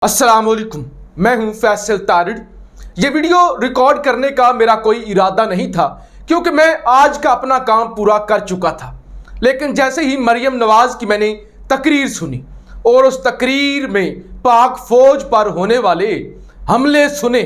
अस्सलाम वालेकुम, मैं हूं फैसल तारिड़। ये वीडियो रिकॉर्ड करने का मेरा कोई इरादा नहीं था क्योंकि मैं आज का अपना काम पूरा कर चुका था। लेकिन जैसे ही मरियम नवाज की मैंने तकरीर सुनी और उस तकरीर में पाक फौज पर होने वाले हमले सुने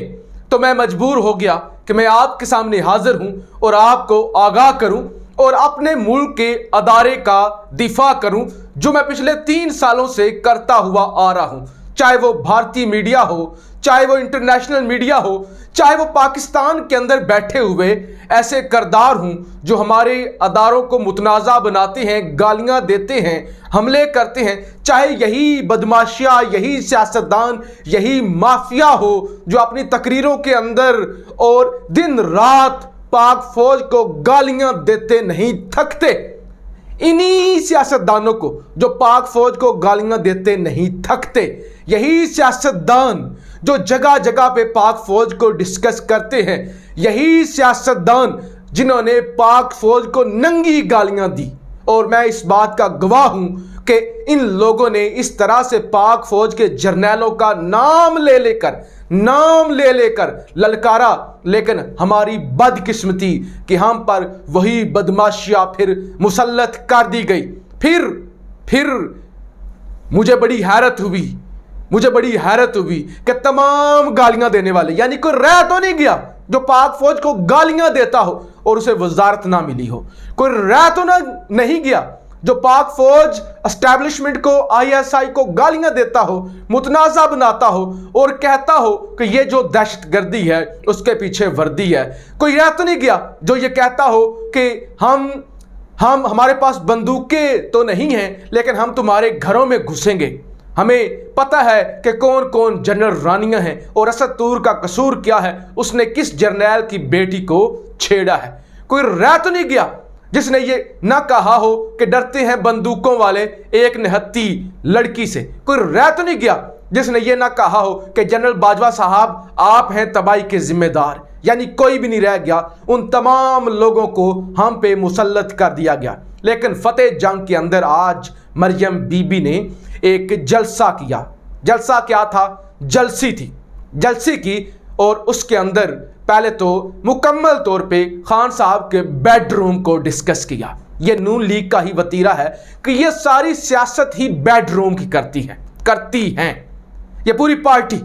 तो मैं मजबूर हो गया कि मैं आपके सामने हाजिर हूं और आपको आगाह करूं और अपने मुल्क के अदारे का दिफा करूं जो मैं पिछले 3 सालों से करता हुआ आ रहा हूं। चाहे वो भारतीय मीडिया हो, चाहे वो इंटरनेशनल मीडिया हो, चाहे वो पाकिस्तान के अंदर बैठे हुए ऐसे करदार हों जो हमारे अदारों को मुतनाज़ा बनाते हैं, गालियां देते हैं, हमले करते हैं। चाहे यही बदमाशिया, यही सियासतदान, यही माफिया हो जो अपनी तकरीरों के अंदर और दिन रात पाक फौज को गालियां देते नहीं थकते। इन्हीं सियासतदानों को जो पाक फौज को गालियां देते नहीं थकते, यही सियासतदान जो जगह जगह पे पाक फौज को डिस्कस करते हैं, यही सियासतदान जिन्होंने पाक फौज को नंगी गालियां दी। और मैं इस बात का गवाह हूं कि इन लोगों ने इस तरह से पाक फौज के जर्नैलों का नाम ले लेकर ललकारा, लेकिन हमारी बदकिस्मती कि हम पर वही बदमाशियां फिर मुसल्लत कर दी गई। फिर मुझे बड़ी हैरत हुई कि तमाम गालियां देने वाले, यानी कोई रह तो नहीं गया जो पाक फौज को गालियां देता हो और उसे वजारत ना मिली हो। कोई रह तो नहीं गया जो पाक फौज एस्टैब्लिशमेंट को, ISI को गालियां देता हो, मुतनाज़ा बनाता हो और कहता हो कि ये जो दहशतगर्दी है उसके पीछे वर्दी है। कोई रह तो नहीं गया जो ये कहता हो कि हमारे पास बंदूकें तो नहीं हैं लेकिन हम तुम्हारे घरों में घुसेंगे। हमें पता है कि कौन कौन जनरल रानियां हैं और असद तूर का कसूर क्या है, उसने किस जर्नैल की बेटी को छेड़ा है। कोई रह तो नहीं गया जिसने ये ना कहा हो कि डरते हैं बंदूकों वाले एक निहत्ती लड़की से। कोई रह तो नहीं गया जिसने ये ना कहा हो कि जनरल बाजवा साहब आप हैं तबाही के जिम्मेदार। यानी कोई भी नहीं रह गया, उन तमाम लोगों को हम पे मुसल्लत कर दिया गया। लेकिन फतेह जंग के अंदर आज मरियम बीबी ने एक जलसा किया। जलसा क्या था? जलसी की और उसके अंदर पहले तो मुकम्मल तौर पे खान साहब के बेडरूम को डिस्कस किया। ये नून लीग का ही वतीरा है कि ये सारी सियासत ही बेडरूम की करती हैं। ये पूरी पार्टी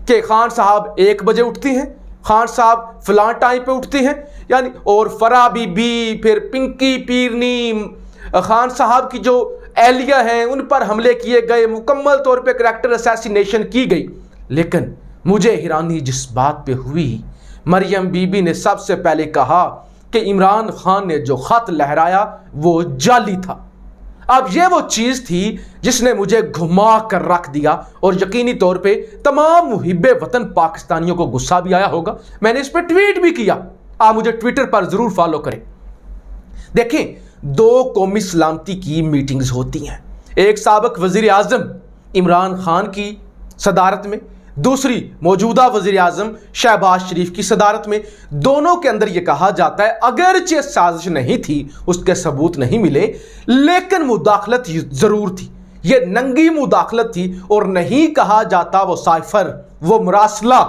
के खान साहब 1 बजे उठती हैं, खान साहब फलां टाइम पे उठते हैं, यानी और फरा बीबी, फिर पिंकी पीरनी, खान साहब की जो एहलिया हैं उन पर हमले किए गए, मुकम्मल तौर पे करैक्टर असैसिनेशन की गई। लेकिन मुझे हैरानी जिस बात पे हुई, मरियम बीबी ने सबसे पहले कहा कि इमरान खान ने जो खत लहराया वो जाली था। अब ये वो चीज़ थी जिसने मुझे घुमा कर रख दिया और यकीनी तौर पे तमाम मुहिब्बे वतन पाकिस्तानियों को गुस्सा भी आया होगा। मैंने इस पर ट्वीट भी किया, आप मुझे ट्विटर पर ज़रूर फॉलो करें। देखें, 2 कौमी सलामती की मीटिंग्स होती हैं, एक साबिक वज़ीर आज़म इमरान खान की सदारत में, दूसरी मौजूदा वज़ीर आज़म शहबाज शरीफ की सदारत में। दोनों के अंदर यह कहा जाता है अगरचे साजिश नहीं थी, उसके सबूत नहीं मिले, लेकिन मुदाखलत ज़रूर थी। यह नंगी मुदाखलत थी और नहीं कहा जाता वो साइफर, वो मुरासला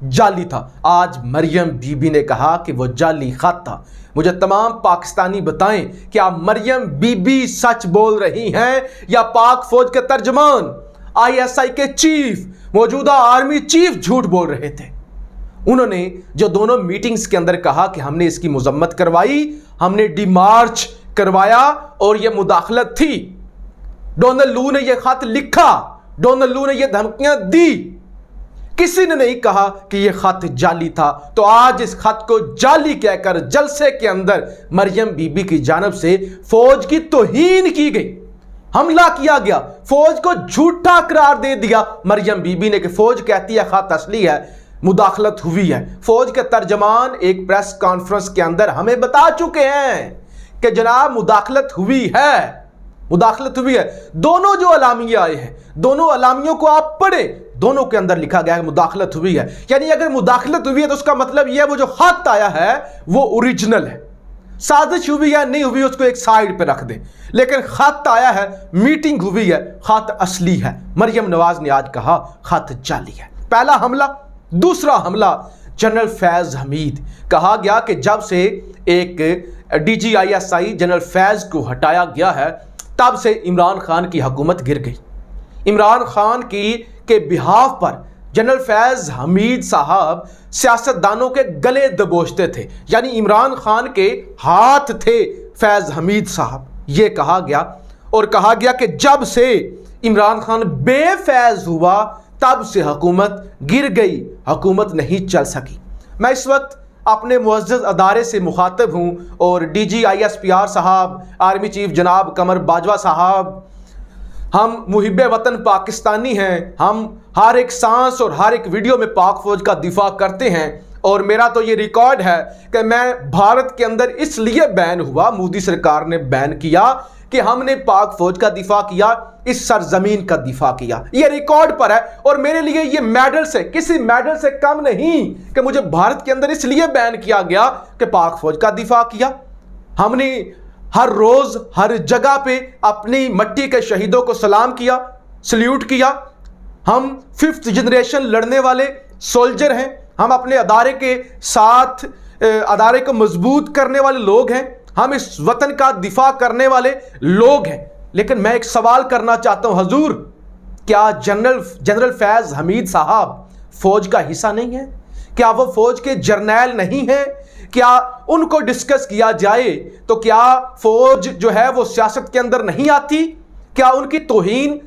जाली था। आज मरियम बीबी ने कहा कि वो जाली खत था। मुझे तमाम पाकिस्तानी बताएं, क्या मरियम बीबी सच बोल रही हैं या पाक फौज के तर्जमान, ISI के चीफ, मौजूदा आर्मी चीफ झूठ बोल रहे थे? उन्होंने जो दोनों मीटिंग्स के अंदर कहा कि हमने इसकी मजम्मत करवाई, हमने डिमार्च करवाया और यह मुदाखलत थी। डोनाल्ड लू ने यह खत लिखा, डोनाल्ड लू ने यह धमकियां दी, किसी ने नहीं कहा कि यह खत जाली था। तो आज इस खत को जाली कहकर जलसे के अंदर मरियम बीबी की जानिब से फौज की तौहीन की गई, हमला किया गया, फौज को झूठा करार दे दिया मरियम बीबी ने कि फौज कहती है खत असली है, मुदाखलत हुई है। फौज के तर्जमान एक प्रेस कॉन्फ्रेंस के अंदर हमें बता चुके हैं कि जनाब मुदाखलत हुई है। दोनों जो अलामिया आए हैं, दोनों अलामियों को आप पढ़े, दोनों के अंदर लिखा गया है मुदाखलत हुई है। यानी अगर मुदाखलत हुई है तो उसका मतलब यह है वो जो खत आया है वो ओरिजिनल है, साजिश हुई है नहीं हुई उसको एक साइड पे रख दें, लेकिन खत आया है, मीटिंग हुई है, खत असली है। मरियम नवाज ने आज कहा खत जाली है। पहला हमला। दूसरा हमला जनरल फैज हमीद। कहा गया कि जब से एक DGISI जनरल फैज को हटाया गया है तब से इमरान खान की हुकूमत गिर गई। इमरान खान की के बिहाफ पर जनरल फैज हमीद साहब सियासतदानों के गले दबोचते थे, यानी इमरान खान के हाथ थे फैज हमीद साहब, ये कहा गया। और कहा गया कि जब से इमरान खान बेफैज हुआ तब से हुकूमत गिर गई, हुकूमत नहीं चल सकी। मैं इस वक्त अपने मुअज़्ज़ज़ अदारे से मुखातब हूँ और DG ISPR साहब, आर्मी चीफ जनाब कमर बाजवा साहब, हम मुहिब्बे वतन पाकिस्तानी हैं, हम हर एक सांस और हर एक वीडियो में पाक फौज का दिफा करते हैं। और मेरा तो ये रिकॉर्ड है कि मैं भारत के अंदर इसलिए बैन हुआ, मोदी सरकार ने बैन किया कि हमने पाक फौज का दिफा किया, इस सरजमीन का दिफा किया। ये रिकॉर्ड पर है और मेरे लिए ये मेडल से, किसी मेडल से कम नहीं कि मुझे भारत के अंदर इसलिए बैन किया गया कि पाक फौज का दिफा किया। हमने हर रोज हर जगह पे अपनी मट्टी के शहीदों को सलाम किया, सल्यूट किया। हम 5th जनरेशन लड़ने वाले सोल्जर हैं, हम अपने अदारे के साथ अदारे को मजबूत करने वाले लोग हैं, हम इस वतन का दिफा करने वाले लोग हैं। लेकिन मैं एक सवाल करना चाहता हूं हजूर, क्या जनरल फैज हमीद साहब फौज का हिस्सा नहीं है? क्या वो फौज के जर्नैल नहीं हैं? क्या उनको डिस्कस किया जाए तो क्या फौज जो है वो सियासत के अंदर नहीं आती? क्या उनकी तौहीन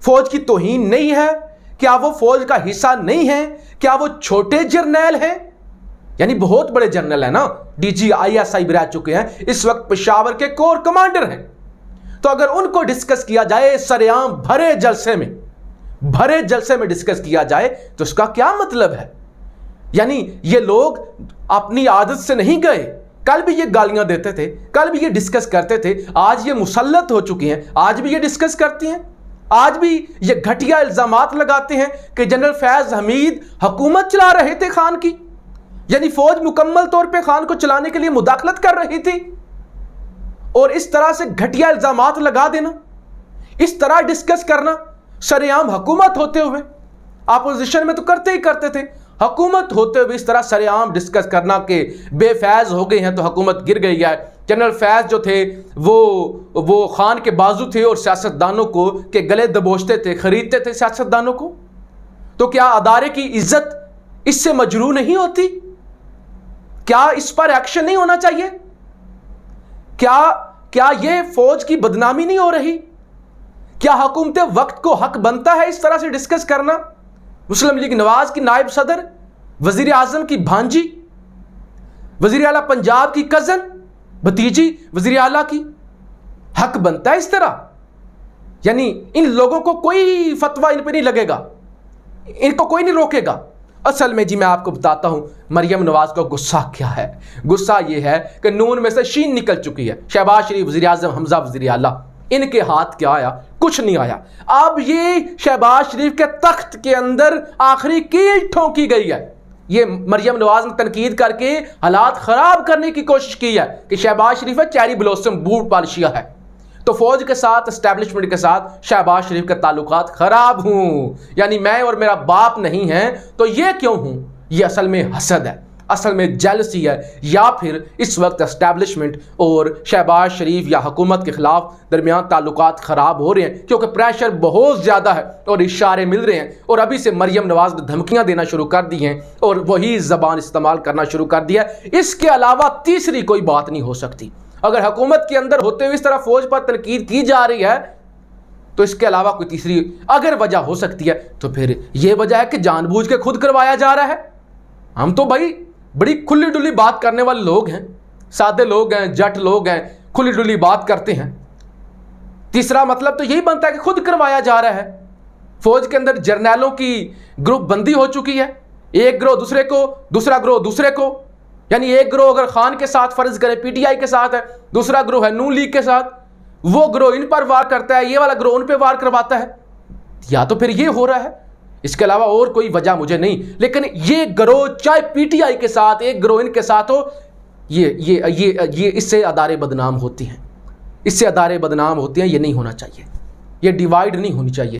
फौज की तौहीन नहीं है? क्या वो फौज का हिस्सा नहीं है? क्या वो छोटे जर्नैल हैं? यानी बहुत बड़े जनरल है ना, DGISI भी रह चुके हैं, इस वक्त पेशावर के कोर कमांडर हैं। तो अगर उनको डिस्कस किया जाए सरेआम भरे जलसे में डिस्कस किया जाए तो इसका क्या मतलब है? यानी ये लोग अपनी आदत से नहीं गए, कल भी ये गालियां देते थे, कल भी ये डिस्कस करते थे, आज ये मुसल्लत हो चुके हैं, आज भी ये डिस्कस करती हैं, आज भी ये घटिया इल्जामात लगाते हैं कि जनरल फैज हमीद हुकूमत चला रहे थे खान की, यानी फौज मुकम्मल तौर पे खान को चलाने के लिए मुदाखलत कर रही थी। और इस तरह से घटिया इल्जामात लगा देना, इस तरह डिस्कस करना सरेआम हुकूमत होते हुए, अपोजिशन में तो करते ही करते थे, हुकूमत होते हुए इस तरह सरेआम डिस्कस करना कि बेफैज हो गए हैं तो हुकूमत गिर गई है। जनरल फैज जो थे वो खान के बाजू थे और सियासतदानों को के गले दबोचते थे, खरीदते थे सियासतदानों को। तो क्या अदारे की इज्जत इससे मजरू नहीं होती? क्या इस पर एक्शन नहीं होना चाहिए? क्या ये फौज की बदनामी नहीं हो रही? क्या हुकूमत वक्त को हक बनता है इस तरह से डिस्कस करना? मुस्लिम लीग नवाज की नायब सदर, वजीर आजम की भांजी, वजीर आला पंजाब की कजन, भतीजी वजीर आला की, हक बनता है इस तरह? यानी इन लोगों को कोई फतवा इन पे नहीं लगेगा, इनको कोई नहीं रोकेगा। असल में जी मैं आपको बताता हूं मरियम नवाज का गुस्सा क्या है। गुस्सा ये है कि नून में से शीन निकल चुकी है। शहबाज शरीफ वजीर आजम, हमजा वजीर आला, इनके हाथ क्या आया? कुछ नहीं आया। अब ये शहबाज शरीफ के तख्त के अंदर आखिरी कील ठोंकी गई है। ये मरियम नवाज ने तनकीद करके हालात खराब करने की कोशिश की है कि शहबाज शरीफ है चेरी ब्लॉसम बूट पालिशिया है, तो फौज के साथ, एस्टेब्लिशमेंट के साथ शहबाज शरीफ के ताल्लुकात खराब हूं, यानी मैं और मेरा बाप नहीं है तो ये क्यों हूं? ये असल में हसद है, असल में जेलसी है, या फिर इस वक्त एस्टेब्लिशमेंट और शहबाज शरीफ या हुकूमत के खिलाफ दरमियान ताल्लुकात ख़राब हो रहे हैं क्योंकि प्रेशर बहुत ज़्यादा है और इशारे मिल रहे हैं। और अभी से मरियम नवाज ने धमकियां देना शुरू कर दी हैं और वही ज़बान इस्तेमाल करना शुरू कर दिया है। इसके अलावा तीसरी कोई बात नहीं हो सकती। अगर हुकूमत के अंदर होते हुए इस तरह फौज पर तनकीद की जा रही है तो इसके अलावा कोई तीसरी अगर वजह हो सकती है तो फिर यह वजह है कि जानबूझ के खुद करवाया जा रहा है। हम तो भाई बड़ी खुली डुली बात करने वाले लोग हैं, सादे लोग हैं, जट लोग हैं, खुली डुली बात करते हैं। तीसरा मतलब तो यही बनता है कि खुद करवाया जा रहा है। फौज के अंदर जर्नैलों की ग्रुप बंदी हो चुकी है, एक ग्रोह दूसरे को, दूसरा ग्रोह दूसरे को, यानी एक ग्रोह अगर खान के साथ फर्ज करें पीटीआई के साथ है, दूसरा ग्रोह है नून लीग के साथ, वो ग्रोह इन पर वार करता है, ये वाला ग्रोह उन पर वार करवाता है। या तो फिर ये हो रहा है, इसके अलावा और कोई वजह मुझे नहीं। लेकिन ये ग्रोह चाहे पीटीआई के साथ एक ग्रोह इनके साथ हो, یہ اس سے ادارے بدنام ہوتے ہیں، اس سے ادارے بدنام ہوتے ہیں. یہ نہیں ہونا چاہیے، یہ ڈیوائیڈ نہیں ہونی چاہیے.